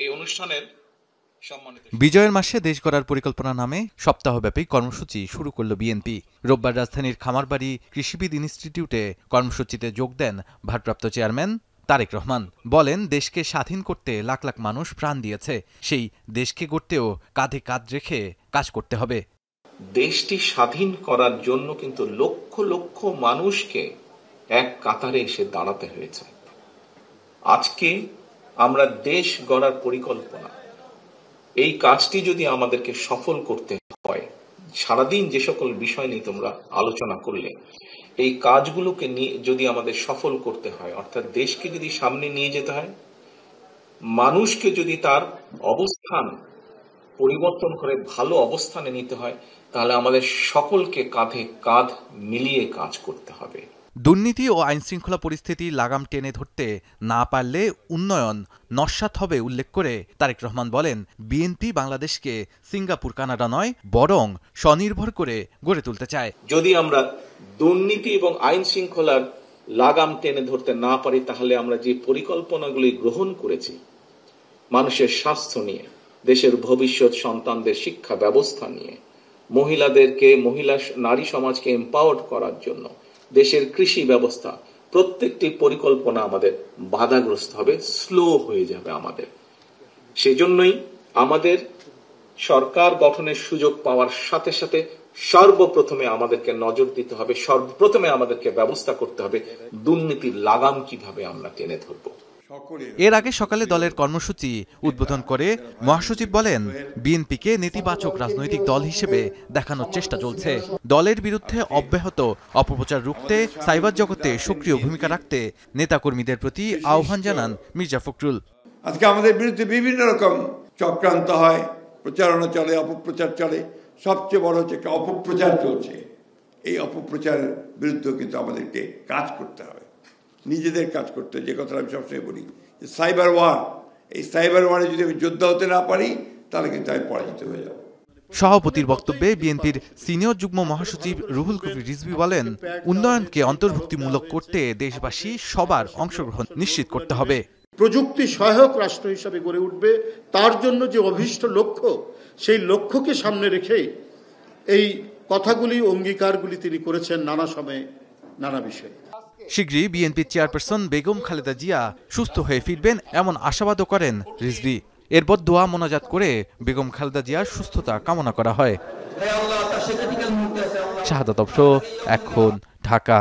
এই অনুষ্ঠানের বিজয়ের মাসে দেশ গড়ার পরিকল্পনা নামে সপ্তাহব্যাপী কর্মসূচি শুরু করল বিএনপি। রোববার রাজধানীর খামারবাড়ি কৃষিবিদ ইনস্টিটিউটে কর্মসূচিতে যোগ দেন ভারপ্রাপ্ত চেয়ারম্যান তারেক রহমান। বলেন, দেশকে স্বাধীন করতে লাখ লাখ মানুষ প্রাণ দিয়েছে, সেই দেশকে গড়তেও কাঁধে কাঁধ রেখে কাজ করতে হবে। দেশটি স্বাধীন করার জন্য কিন্তু লক্ষ লক্ষ মানুষকে এক কাতারে এসে দাঁড়াতে হয়েছে। আজকে আমরা দেশ গড়ার পরিকল্পনা, এই কাজটি যদি আমাদেরকে সফল করতে হয়, সারাদিন যে সকল বিষয় নিয়ে তোমরা আলোচনা করলে, এই কাজগুলোকে নিয়ে যদি আমাদের সফল করতে হয়, অর্থাৎ দেশকে যদি সামনে নিয়ে যেতে হয়, মানুষকে যদি তার অবস্থান পরিবর্তন করে ভালো অবস্থানে নিতে হয়, তাহলে আমাদের সকলকে কাঁধে কাঁধ মিলিয়ে কাজ করতে হবে। দুর্নীতি ও আইনশৃঙ্খলা পরিস্থিতি লাগাম টেনে ধরতে না পারলে উন্নয়ন নস্যাৎ হবে উল্লেখ করে তারেক রহমান বলেন, বিএনপি বাংলাদেশকে সিঙ্গাপুর কানাডা নয়, বরং স্বনির্ভর করে গড়ে তুলতে চায়। যদি আমরা দুর্নীতি এবং আইন শৃঙ্খলার লাগাম টেনে ধরতে না পারি, তাহলে আমরা যে পরিকল্পনাগুলি গ্রহণ করেছি মানুষের স্বাস্থ্য নিয়ে, দেশের ভবিষ্যৎ সন্তানদের শিক্ষা ব্যবস্থা নিয়ে, নারী সমাজকে এম্পাওয়ার্ড করার জন্য, দেশের কৃষি ব্যবস্থা, প্রত্যেকটি পরিকল্পনা আমাদের বাধাগ্রস্ত হবে, স্লো হয়ে যাবে আমাদের। সেজন্যই আমাদের সরকার গঠনের সুযোগ পাওয়ার সাথে সাথে সর্বপ্রথমে আমাদেরকে নজর দিতে হবে, সর্বপ্রথমে আমাদেরকে ব্যবস্থা করতে হবে দুর্নীতির লাগাম কিভাবে আমরা টেনে ধরব। এর আগে সকালে দলের কর্মসূচি উদ্বোধন করে মহাসচিব বলেন, বিএনপিকে নেতিবাচক রাজনৈতিক দল হিসেবে দেখানোর চেষ্টা চলছে। দলের বিরুদ্ধে অব্যাহত অপপ্রচার রুখতে সাইবার জগতে সক্রিয় ভূমিকা রাখতে নেতাকর্মীদের প্রতি আহ্বান জানান মির্জা ফখরুল। আজকে আমাদের বিরুদ্ধে বিভিন্ন রকম চক্রান্ত হয়, প্রচারণা চলে, অপপ্রচার চলে। সবচেয়ে বড় হচ্ছে একটা অপপ্রচার চলছে। এই অপপ্রচারের বিরুদ্ধে কিন্তু আমাদেরকে কাজ করতে হবে, নিজেদের কাজ করতে। যে কথাটা আমি সবসময় বলি, যে সাইবার ওয়ার, এই সাইবার ওয়ারে যদি আমি যোদ্ধা হতে না পারি, তাহলে কিন্তু আমি পরাজিত হয়ে যাব। সভাপতির বক্তব্যে বিএনপির সিনিয়র যুগ্ম মহাসচিব রুহুল কবির রিজভী বলেন, উন্নয়নকে অন্তর্ভুক্তিমূলক করতে দেশবাসী সবার অংশগ্রহণ নিশ্চিত করতে হবে। প্রযুক্তি সহায়ক রাষ্ট্র হিসাবে গড়ে উঠবে, তার জন্য যে অভীষ্ট লক্ষ্য, সেই লক্ষ্যকে সামনে রেখে এই কথাগুলি, অঙ্গীকারগুলি তিনি করেছেন নানা সময়ে, নানা বিষয়ে। শীঘ্রই বিএনপির চেয়ারপারসন বেগম খালেদা জিয়া সুস্থ হয়ে ফিরবেন এমন আশাবাদও করেন রিজভী। এরপর দোয়া মোনাজাত করে বেগম খালেদা জিয়ার সুস্থতা কামনা করা হয়। শাহাদাত অফরোজ, এখন, ঢাকা।